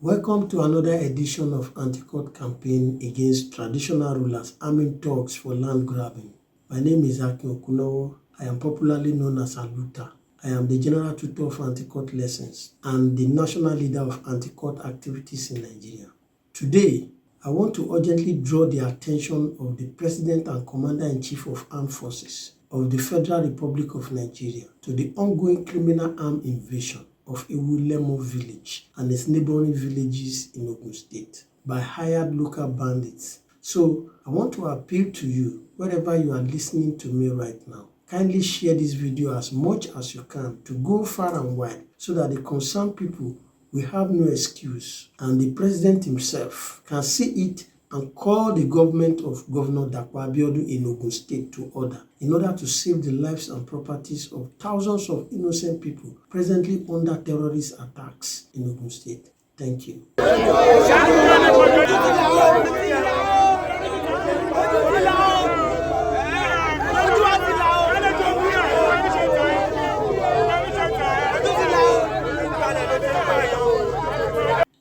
Welcome to another edition of Anti-Court Campaign against traditional rulers arming thugs for land grabbing. My name is Ajagungbale. I am popularly known as Aluta. I am the General Tutor of Anti-Court Lessons and the National Leader of Anti-Court Activities in Nigeria. Today, I want to urgently draw the attention of the President and Commander-in-Chief of Armed Forces of the Federal Republic of Nigeria to the ongoing criminal armed invasion of Ewu-Lemo village and its neighboring villages in Ogun State by hired local bandits. So I want to appeal to you, wherever you are listening to me right now, kindly share this video as much as you can to go far and wide so that the concerned people will have no excuse and the President himself can see it and call the government of Governor Ajagungbale in Ogun State to order in order to save the lives and properties of thousands of innocent people presently under terrorist attacks in Ogun State. Thank you.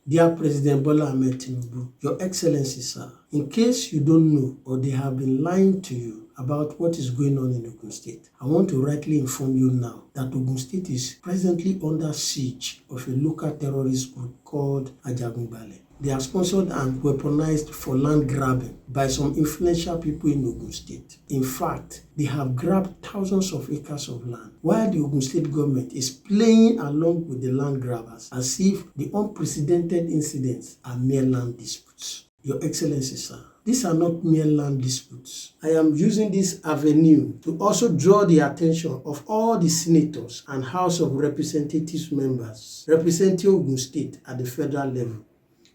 Dear President Bola Ahmed Tinubu, Your Excellency, sir, in case you don't know or they have been lying to you about what is going on in Ogun State, I want to rightly inform you now that Ogun State is presently under siege of a local terrorist group called Ajagungbale. They are sponsored and weaponized for land grabbing by some influential people in Ogun State. In fact, they have grabbed thousands of acres of land, while the Ogun State Government is playing along with the land grabbers as if the unprecedented incidents are mere land disputes. Your Excellency, sir, these are not mere land disputes. I am using this avenue to also draw the attention of all the senators and House of Representatives members representing Ogun State at the federal level,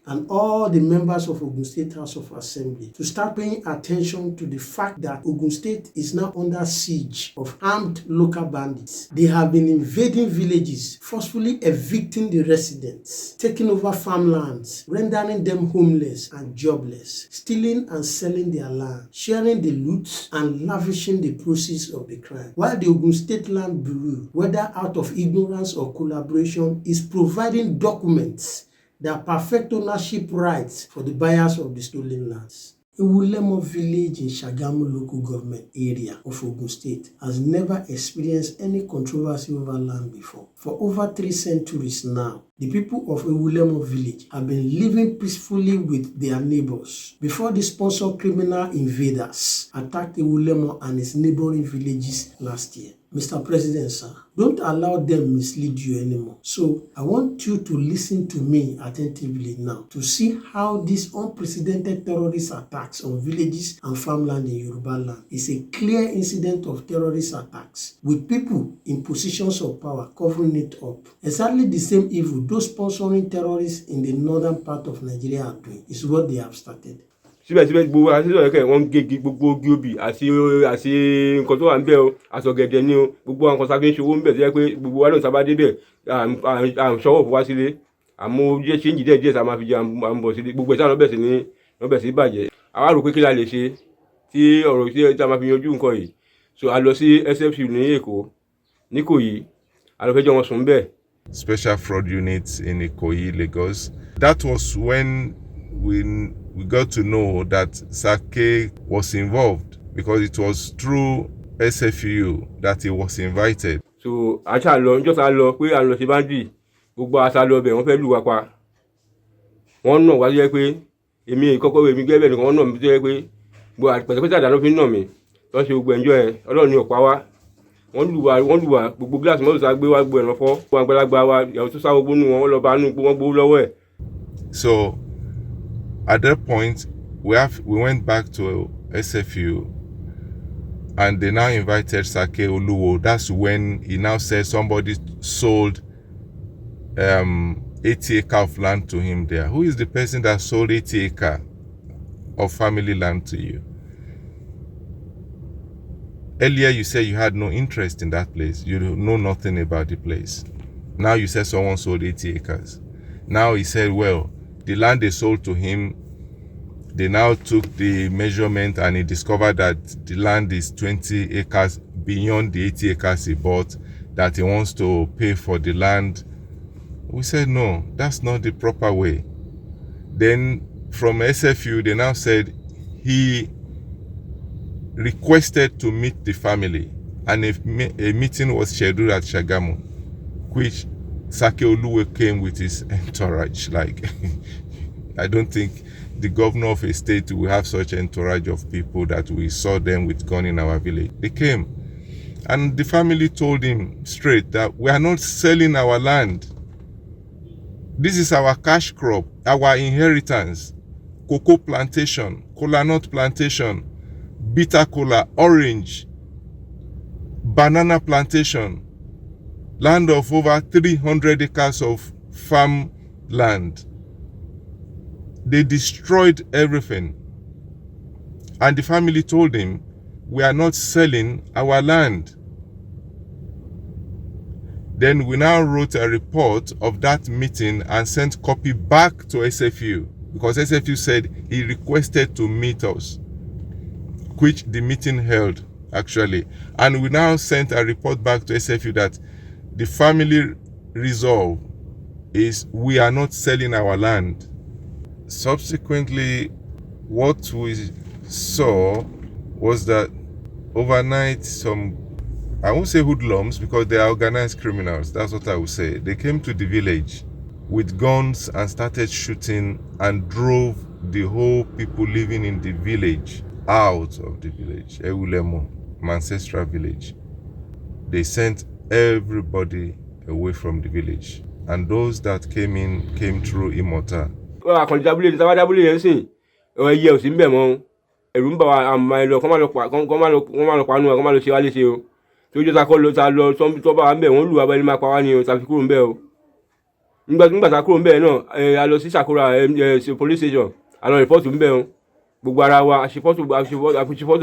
and all the members of Ogun State House of Assembly to start paying attention to the fact that Ogun State is now under siege of armed local bandits. They have been invading villages, forcefully evicting the residents, taking over farmlands, rendering them homeless and jobless, stealing and selling their land, sharing the loot and lavishing the proceeds of the crime. While the Ogun State Land Bureau, whether out of ignorance or collaboration, is providing documents that perfect ownership rights for the buyers of the stolen lands. Ewu-Lemo village in Sagamu local government area of Ogun State has never experienced any controversy over land before. For over 3 centuries now, the people of Ewu-Lemo village have been living peacefully with their neighbors before the sponsored criminal invaders attacked Ewu-Lemo and its neighboring villages last year. Mr. President, sir, don't allow them mislead you anymore. So I want you to listen to me attentively now to see how these unprecedented terrorist attacks on villages and farmland in Yoruba land is a clear incident of terrorist attacks with people in positions of power covering it up. Exactly the same evil those sponsoring terrorists in the northern part of Nigeria are doing is what they have started. Síbẹ̀síbẹ̀ gbogbo àṣìṣe ọ̀kẹ́ wọ́n ń gégi gbogbo ogi obì àti nǹkan tó wà ń bẹ̀ o àsọ̀gẹ̀dẹ̀ ni o gbogbo àwọn kan sáfẹ́ ń ṣòwò ń bẹ̀ tó yẹ pé gbogbo wa náà sábà débẹ̀ à ń ṣọwọ́ fún wa sílé àmọ́ díẹ̀ ṣe ń jì díẹ̀ tá a máa fi jẹ à ń bọ̀ sílé gbogbo ẹ̀sán lọ́bẹ̀ sí bàjẹ́. àwa rò pé kí la lè ṣe tí ọ̀rọ̀ tí a máa fi yanjú nǹkan yìí. So a lọ sí SFU ní Èkó ní Ìkòyí a lọ fẹjọ́ wọn sùn bẹ́ẹ̀. Special fraud units in Ikoyi, Lagos. That was when we got to know that Sake was involved because it was through SFU that he was invited. So acha lọ njọ́ ta lọ pé a lọ ṣe bandi gbogbo asa lọ bẹ̀ wọ́n fẹ́ lù wá pa. Wọ́n náà wá jẹ́ pé èmi kọ́kọ́ èmi gẹ́gẹ́ nìkan wọ́n náà mi tó jẹ́ pé gbogbo àpẹẹrẹ àdá ló fi ń nà mí tó ń ṣe gbogbo ẹ̀njọ́ ẹ̀ Ọlọ́run ní ọ̀pá wa. Wọ́n lù wá gbogbo gíláàsì mọ́tò tá gbé wá gbogbo ẹ̀rọ fọ́ gbogbo àgbàlagbà wa ìyàwó tó sáwọ́ gbónú wọn lọ bá nù gbogbo wọn gbowó lọ́wọ́ ẹ̀. So at that point we went back to SFU and they now invited Sake Oluwo. That's when he now said somebody sold 80 acres of land to him there. Who is the person that sold 80 acres of family land to you? Earlier you said you had no interest in that place. You know nothing about the place. Now you said someone sold 80 acres. Now he said, well, the land they sold to him, they now took the measurement and he discovered that the land is 20 acres beyond the 80 acres he bought, that he wants to pay for the land. We said, no, that's not the proper way. Then from SFU, they now said he requested to meet the family, and a meeting was scheduled at Sagamu, which Sake Oluwe came with his entourage. Like, I don't think the governor of a state will have such entourage of people that we saw them with gun in our village. They came, and the family told him straight that we are not selling our land. This is our cash crop, our inheritance. Cocoa plantation, cola nut plantation, bitter cola, orange, banana plantation, land of over 300 acres of farm land. They destroyed everything. And the family told him, we are not selling our land. Then we now wrote a report of that meeting and sent copy back to SFU, because SFU said he requested to meet us, which the meeting held actually. And we now sent a report back to SFU that the family resolve is we are not selling our land. Subsequently, what we saw was that overnight some, I won't say hoodlums because they are organized criminals, that's what I would say. They came to the village with guns and started shooting and drove the whole people living in the village out of the village, Ewu-Lemo, my ancestral village. They sent everybody away from the village, and those that came in came through Imota. Nígbà tá kúrò ńbẹ̀ náà a lọ sí Sakura police station a lọ report ńbẹ̀ o gbogbo ara wa àṣepọ̀tò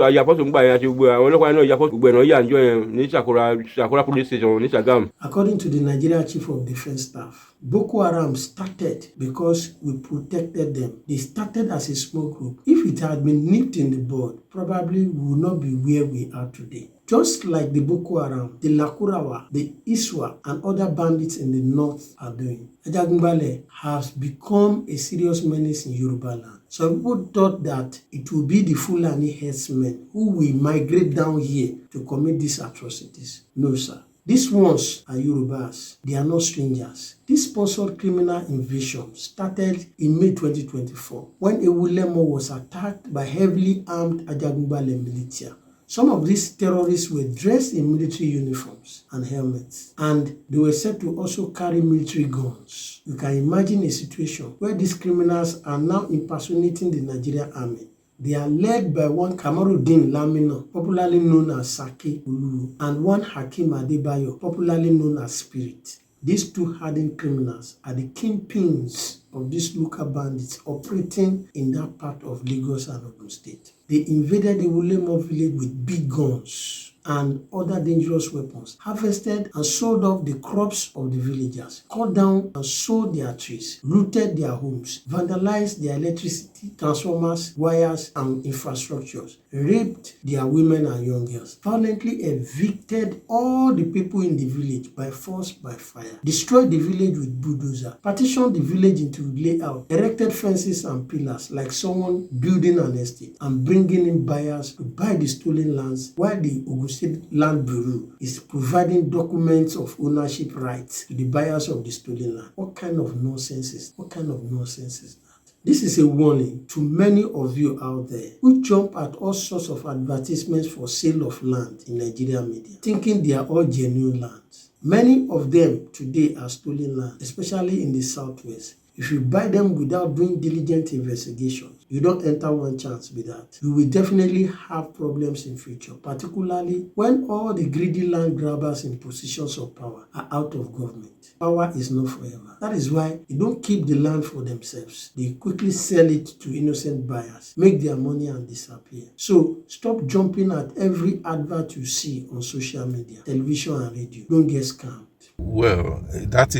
àyàpọ̀tò ńgbà yẹn àti gbogbo àwọn ọlọ́pàá náà yàpọ̀tò gbogbo ẹ̀ náà yà ń jọ yẹn ní Sakura police station ní Sagamu. According to the Nigeria Chief of Defence Staff, Boko Haram started because we protected them. They started as a small group. If it had been nipped in the bud, probably we would not be where we are today. Just like the Boko Haram, the Lakurawa, the Iswa, and other bandits in the north are doing. Ajagungbale has become a serious menace in Yoruba land. Some people thought that it will be the Fulani herdsmen who will migrate down here to commit these atrocities. No, sir. These ones are Yorubas. They are not strangers. This sponsored criminal invasion started in May 2024 when Ewu-Lemo was attacked by heavily armed Ajagungbale militia. Some of these terrorists were dressed in military uniforms and helmets, and they were said to also carry military guns. You can imagine a situation where these criminals are now impersonating the Nigerian army. They are led by one Kamaruddin Lamina, popularly known as Sake Olu, and one Hakim Adebayo, popularly known as Spirit. These two hardened criminals are the kingpins of these local bandits operating in that part of Lagos and Ogun State. They invaded the Ewu-Lemo village with big guns and other dangerous weapons, harvested and sold off the crops of the villagers, cut down and sold their trees, looted their homes, vandalized their electricity, transformers, wires, and infrastructures, raped their women and young girls, violently evicted all the people in the village by force, by fire, destroyed the village with bulldozer, partitioned the village into layout, erected fences and pillars like someone building an estate, and bringing in buyers to buy the stolen lands while the Ogun State Land Bureau is providing documents of ownership rights to the buyers of the stolen land. What kind of nonsense is that? This is a warning to many of you out there who jump at all sorts of advertisements for sale of land in Nigerian media, thinking they are all genuine lands. Many of them today are stolen land, especially in the southwest. If you buy them without doing diligent investigations, you don't enter one chance with that. You will definitely have problems in future, particularly when all the greedy land grabbers in positions of power are out of government. Power is not forever. That is why they don't keep the land for themselves. They quickly sell it to innocent buyers, make their money and disappear. So stop jumping at every advert you see on social media, television and radio. Don't get scammed. Well, that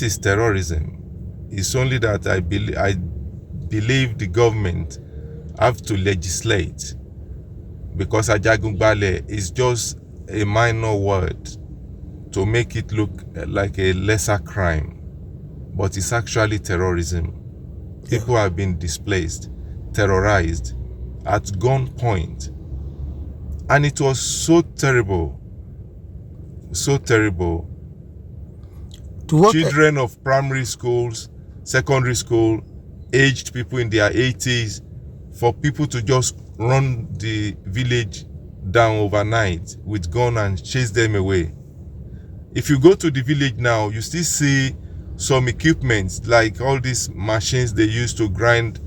is terrorism. It's only that I believe the government have to legislate, because Ajagungbale is just a minor word to make it look like a lesser crime, but it's actually terrorism. People have been displaced, terrorized, at gunpoint. And it was so terrible. So terrible. Children of primary schools, secondary school, aged people in their 80s, for people to just run the village down overnight with gun and chase them away. If you go to the village now, you still see some equipment like all these machines they use to grind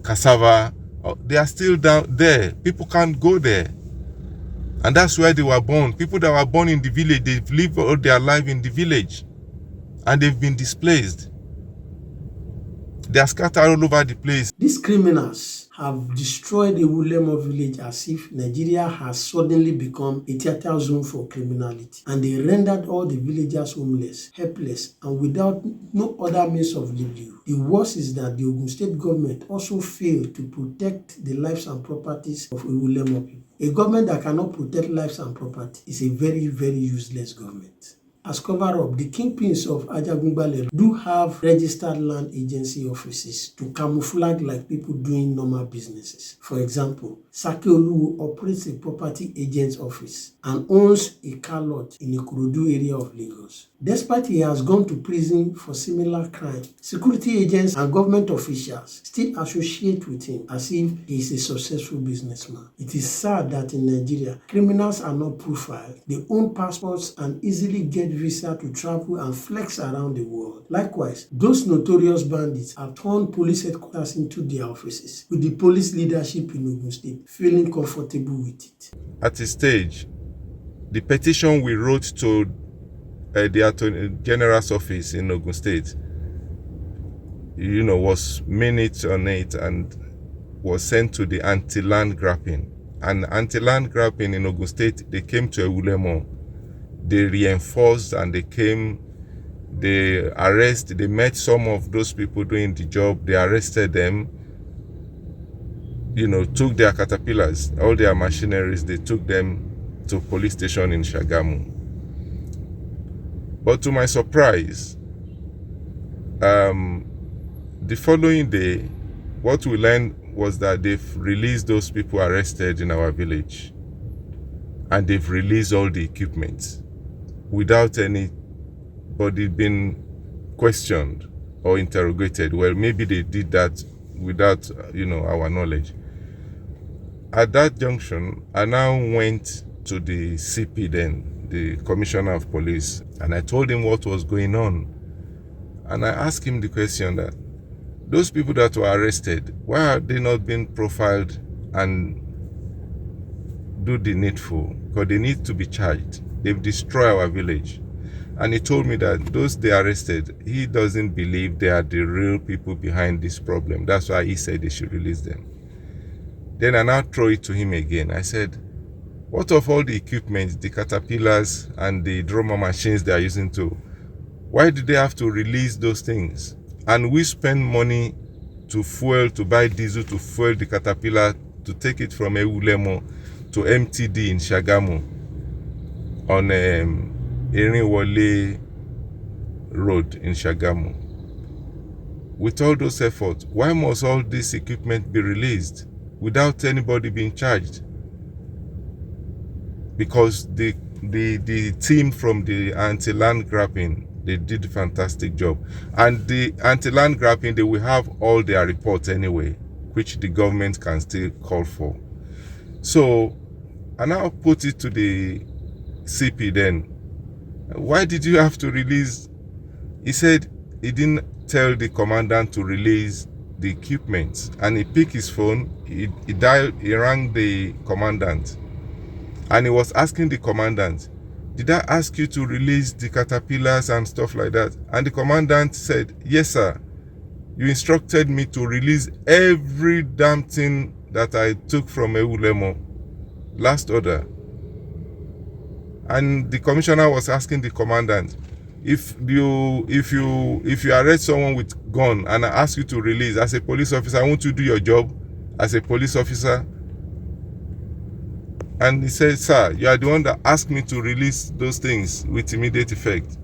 cassava. They are still down there. People can't go there. And that's where they were born. People that were born in the village, they've lived all their life in the village. And they've been displaced. They are scattered all over the place. These criminals have destroyed Ewu-Lemo village as if Nigeria has suddenly become a theater zone for criminality. And they rendered all the villagers homeless, helpless, and without no other means of livelihood. The worst is that the Ogun State Government also failed to protect the lives and properties of Ewu-Lemo people. A government that cannot protect lives and property is a very, very useless government. As cover-up, the kingpins of Ajagungbale do have registered land agency offices to camouflage like people doing normal businesses. For example, Sagamu operates a property agent's office and owns a car lot in the Ikorodu area of Lagos. Despite he has gone to prison for similar crime, security agents and government officials still associate with him as if he is a successful businessman. It is sad that in Nigeria, criminals are not profiled. They own passports and easily get visa to travel and flex around the world. Likewise, those notorious bandits have turned police headquarters into their offices, with the police leadership in Ogun State feeling comfortable with it. At a stage, the petition we wrote to the Attorney General's office in Ogun State, was minutes on it and was sent to the anti-land grabbing. And anti-land grabbing in Ogun State, they came to Ewu-Lemo. They reinforced and they met some of those people doing the job. They arrested them, took their caterpillars, all their machineries, they took them to police station in Sagamu. But to my surprise, the following day, what we learned was that they've released those people arrested in our village. And they've released all the equipment without anybody being questioned or interrogated. Well, maybe they did that without, our knowledge. At that junction, I now went to the CP then, the Commissioner of Police, and I told him what was going on. And I asked him the question that, those people that were arrested, why are they not being profiled and do the needful? Because they need to be charged. They've destroyed our village. And he told me that those they arrested, he doesn't believe they are the real people behind this problem. That's why he said they should release them. Then I now throw it to him again. I said, what of all the equipment, the caterpillars and the drummer machines they are using to? Why did they have to release those things? And we spend money to fuel, to buy diesel, to fuel the caterpillar, to take it from Ewu-Lemo to MTD in Sagamu on Erinwole Road in Sagamu. With all those efforts, why must all this equipment be released without anybody being charged? Because the team from the anti-land grabbing, they did a fantastic job. And the anti-land grabbing, they will have all their reports anyway, which the government can still call for. So, I now put it to the CP then. Why did you have to release? He said he didn't tell the commandant to release the equipment. And he picked his phone, he rang the commandant. And he was asking the commandant, did I ask you to release the caterpillars and stuff like that? And the commandant said, yes, sir. You instructed me to release every damn thing that I took from Ewu-Lemo. Last order. And the commissioner was asking the commandant, if you arrest someone with gun and I ask you to release as a police officer, won't you do your job as a police officer? And he said, sir, you are the one that asked me to release those things with immediate effect.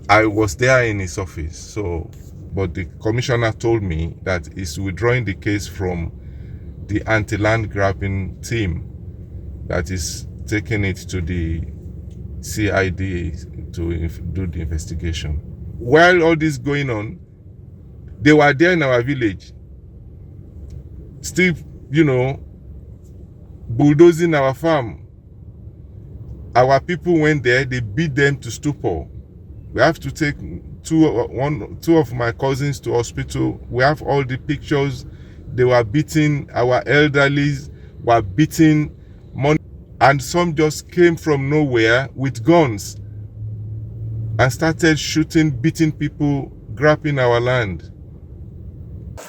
I was there in his office, so but the commissioner told me that he's withdrawing the case from the anti-land grabbing team that is taking it to the CID to do the investigation. While all this going on, they were there in our village, still, bulldozing our farm. Our people went there, they beat them to stupor. We have to take two of my cousins to hospital. We have all the pictures. They were beating, our elderlies were beating, money, and some just came from nowhere with guns and started shooting, beating people, grabbing our land.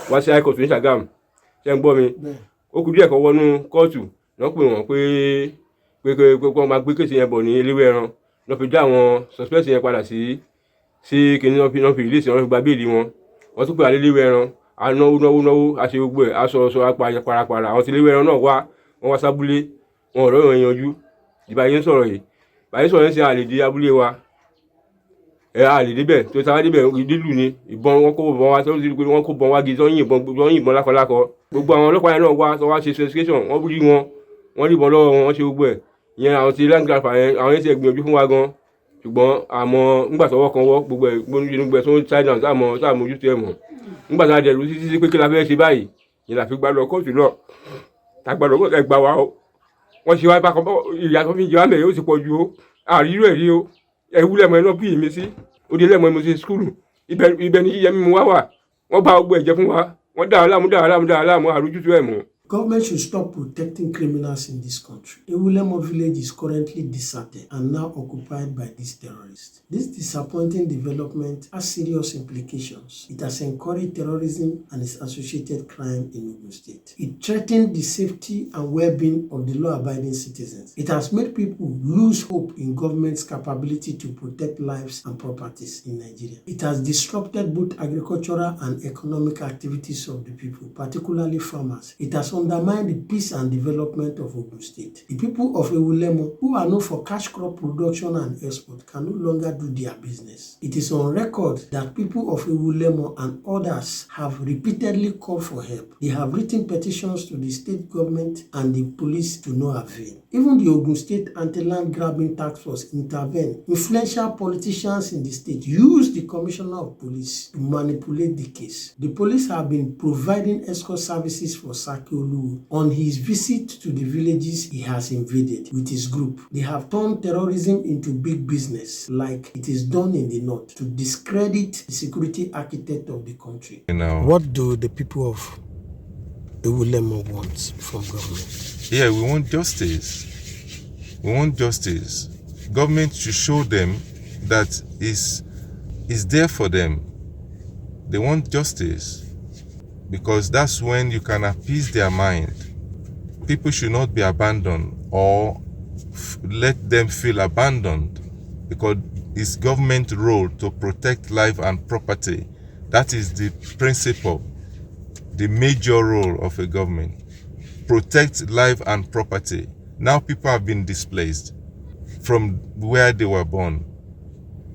Wọ́n ṣe àìkọ̀tù ní Sagamu, ṣe ń gbọ́ mi. Ó kù díẹ̀ kan wọnú kóòtù, wọ́n pè wọ́n pé wọ́n máa gbé kéèsì yẹn bọ̀ ní eléwé ẹran. Wọ́n fi dá àwọn suspect yẹn padà sí kìnìún náà fi release wọn, fi gba béèlì wọn. Wọ́n tún pè àlé eléwé ẹran, a náwó, a ṣe gbogbo ẹ̀, a sọ̀rọ̀ parapara. Àwọn tí eléwé ẹran náà wọ́n wá sábúlé, wọn ò rọ́yọ̀ yanjú. Ìbá yẹn sọ̀rọ̀ yìí. Ìbá yẹn sọ̀rọ̀ yẹn ṣe àlè dé abúlé wa. Àlè débẹ̀ tó sáwá débẹ̀ ìdílù ni ìbọn wọn kó bọ́n wá tó ti rí pé wọ́n kó bọ́n wá gidi tó ń yìnbọn lákọlákọ. Gbogbo àwọn ọlọ́pàá yẹn náà wá tó wá ṣe investigation, wọ́n rí wọ́n rí ìbọn lọ́wọ́ wọn, wọ́n ṣe gbogbo ẹ̀. Ìyẹn àwọn ti land grab yẹn, àwọn yẹn ti gbìyànjú fún wa gan. Ṣùgbọ́n àmọ́ nígbà tọ́wọ́ kan wọ́ gbogbo ẹ̀ gbogbo ẹ̀ tó ń side down sáàmù ojú tó ẹ̀ mọ̀. Nígbà tá a dẹ̀rù títí pé kí la fẹ́ ṣe báyìí, yẹn la fi gbá lọ kóòtù náà. Tá a gbá lọ kóòtù ẹ̀ gbà wá o. Wọ́n ṣe wá bá kan ìyá tó fi jẹ wá mẹ́rin ó ti pọ̀ ju o. Àrírò ẹ̀ rí o. Ewu-Lemo náà bí mi sí. Ó di Lemo mo ṣe skúlù. Ibẹ̀ ni yíyẹ mímu wá wà. Wọ́n bá gbogbo ẹ̀jẹ̀ fún wa. Wọ́n dá aláàmú àrùjútù ẹ̀ mọ̀. Government should stop protecting criminals in this country. Ewu-Lemo village is currently deserted and now occupied by these terrorists. This disappointing development has serious implications. It has encouraged terrorism and its associated crime in Ogun State. It threatened the safety and well-being of the law-abiding citizens. It has made people lose hope in government's capability to protect lives and properties in Nigeria. It has disrupted both agricultural and economic activities of the people, particularly farmers. It has undermine the peace and development of Ogun State. The people of Ewu-Lemo, who are known for cash crop production and export, can no longer do their business. It is on record that people of Ewu-Lemo and others have repeatedly called for help. They have written petitions to the state government and the police to no avail. Even the Ogun State Anti-Land Grabbing Task Force intervened. Influential politicians in the state used the Commissioner of Police to manipulate the case. The police have been providing escort services for Sagamu on his visit to the villages he has invaded with his group. They have turned terrorism into big business, like it is done in the north, to discredit the security architect of the country. What do the people of Ewu-Lemo want from government? Yeah, we want justice. We want justice. Government should show them that is there for them. They want justice because that's when you can appease their mind. People should not be abandoned or let them feel abandoned because it's government role to protect life and property. That is the principle, the major role of a government. Protect life and property. Now people have been displaced from where they were born.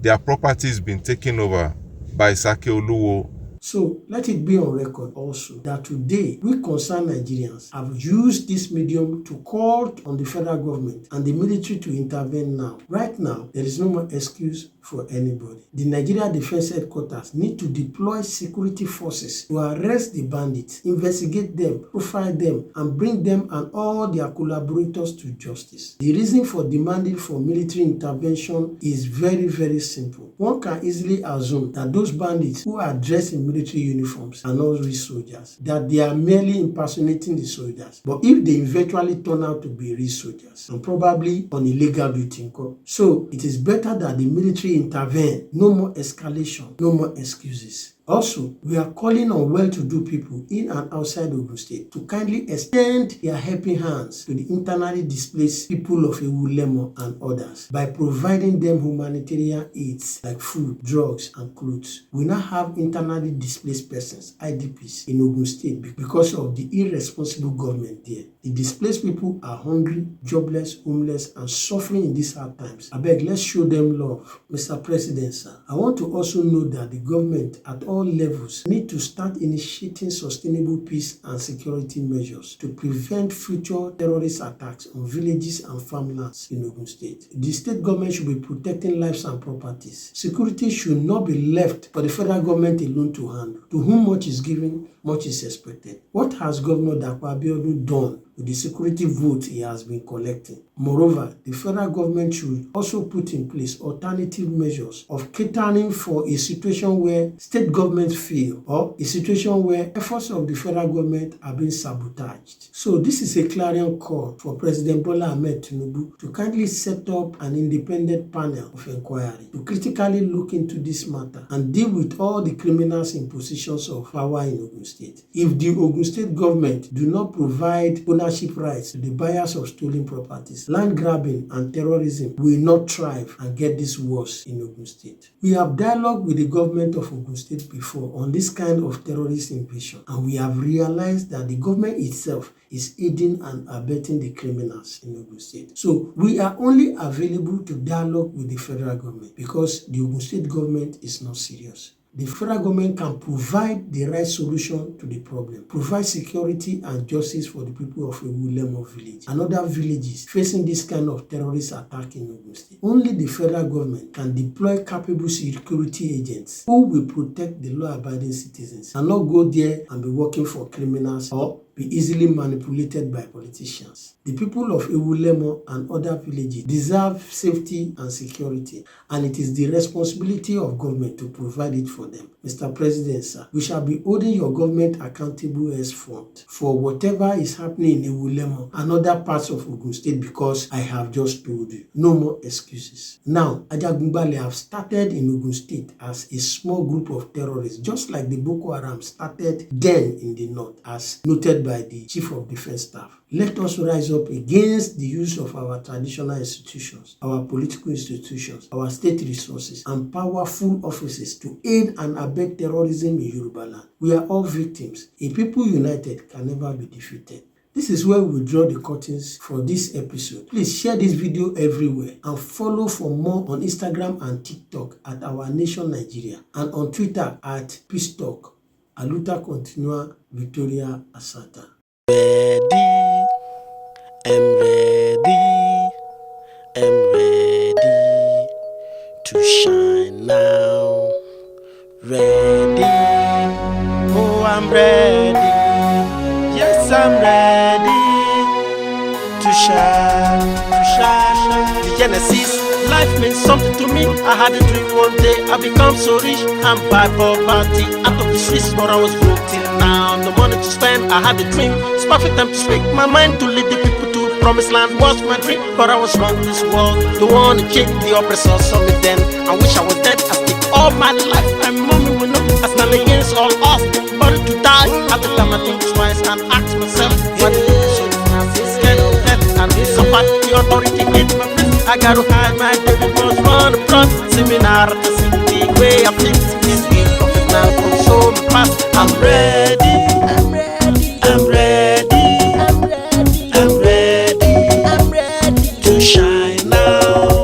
Their property has been taken over by Sagamu. So let it be on record also that today we concerned Nigerians have used this medium to call on the federal government and the military to intervene now. Right now, there is no more excuse for anybody. The Nigeria Defense Headquarters need to deploy security forces to arrest the bandits, investigate them, profile them, and bring them and all their collaborators to justice. The reason for demanding for military intervention is very, very simple. One can easily assume that those bandits who are dressed in military uniforms are not real soldiers, that they are merely impersonating the soldiers. But if they eventually turn out to be real soldiers, and probably on illegal duty, so it is better that the military intervene. No more escalation, no more excuses. Also, we are calling on well-to-do people in and outside Ogun State to kindly extend their helping hands to the internally displaced people of Ewu-Lemo and others by providing them humanitarian aids like food, drugs, and clothes. We now have internally displaced persons, IDPs, in Ogun State because of the irresponsible government there. The displaced people are hungry, jobless, homeless, and suffering in these hard times. I beg, let's show them love. Mr. President, sir, I want to also note that the government at all all levels need to start initiating sustainable peace and security measures to prevent future terrorist attacks on villages and farmlands in Ogun State. The state government should be protecting lives and properties. Security should not be left for the federal government alone to handle. To whom much is given, much is expected. What has Governor Dapo Abiodun done with the security vote he has been collecting? Moreover, the federal government should also put in place alternative measures of catering for a situation where state governments fail or a situation where efforts of the federal government are being sabotaged. So this is a clarion call for President Bola Ahmed Tinubu to kindly set up an independent panel of inquiry to critically look into this matter and deal with all the criminals in positions of power in Ogun State. If the Ogun State government do not provide ownership rights to the buyers of stolen properties, land grabbing and terrorism will not thrive and get this worse in Ogun State. We have dialogued with the government of Ogun State before on this kind of terrorist invasion, and we have realized that the government itself is aiding and abetting the criminals in Ogun State. So we are only available to dialogue with the federal government because the Ogun State government is not serious. The federal government can provide the right solution to the problem, provide security and justice for the people of Ewu-Lemo village and other villages facing this kind of terrorist attack in Ogun State. Only the federal government can deploy capable security agents who will protect the law-abiding citizens and not go there and be working for criminals or be easily manipulated by politicians. The people of Ewu-Lemo and other villages deserve safety and security, and it is the responsibility of government to provide it for them. Mr. President, sir, we shall be holding your government accountable henceforth for whatever is happening in Ewu-Lemo and other parts of Ogun State because I have just told you. No more excuses. Now, Ajagungbale have started in Ogun State as a small group of terrorists, just like the Boko Haram started then in the north, as noted by the Chief of Defense Staff. Let us rise up against the use of our traditional institutions, our political institutions, our state resources, and powerful offices to aid and abet terrorism in Yoruba land. We are all victims. A people united can never be defeated. This is where we draw the curtains for this episode. Please share this video everywhere and follow for more on Instagram and TikTok at Our Nation Nigeria and on Twitter at Peace Talk. Aluta continua Victoria Asata. I'm ready to shine now. Ready, oh I'm ready. Yes, I'm ready to shine, The Genesis, life means something to me. I had a dream one day, I become so rich. I'm by poverty, out of the streets, but I was broke till now. No money to spend, I had a dream. It's perfect time to speak my mind to lead the people to promised land was my dream. But I was wrong this world, don't want to change. The oppressor saw me then, I wish I was dead. I stick all my life, and mommy will know I stand against all odds. But to die, at the time I think twice and ask myself, what is it? Scared of death and suffer the authority in my breast. I gotta hide my baby boys run the front. Seminar to see the way I think this week of it now from so my past. I'm ready, I'm ready, I'm ready, I'm ready, I'm ready, I'm ready to shine now.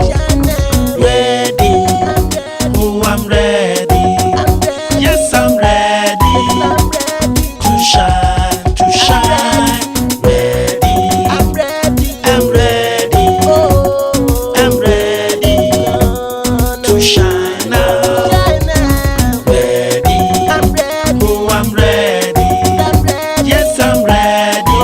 Ready, oh I'm ready, yes I'm ready to shine, to shine. Ready, I'm ready, I'm ready, I'm ready to shine now. Ready, oh I'm ready, yes I'm ready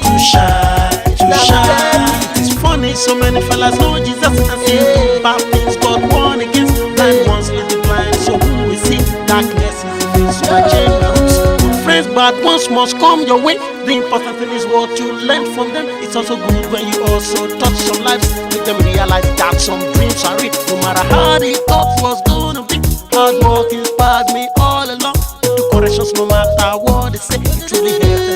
to shine, to shine. It's funny, so many fellas know Jesus and say bad things, but one against blind ones lead the blind. So who will see darkness is the face, so I change my roots. Good friends, bad ones must come your way. The important thing is what you learn from them. It's also good when you also touch some lives, make them realize that some dreams are real. No matter how the thought was gonna be, hard work inspired me all along. Do corrections no matter what they say. It truly helped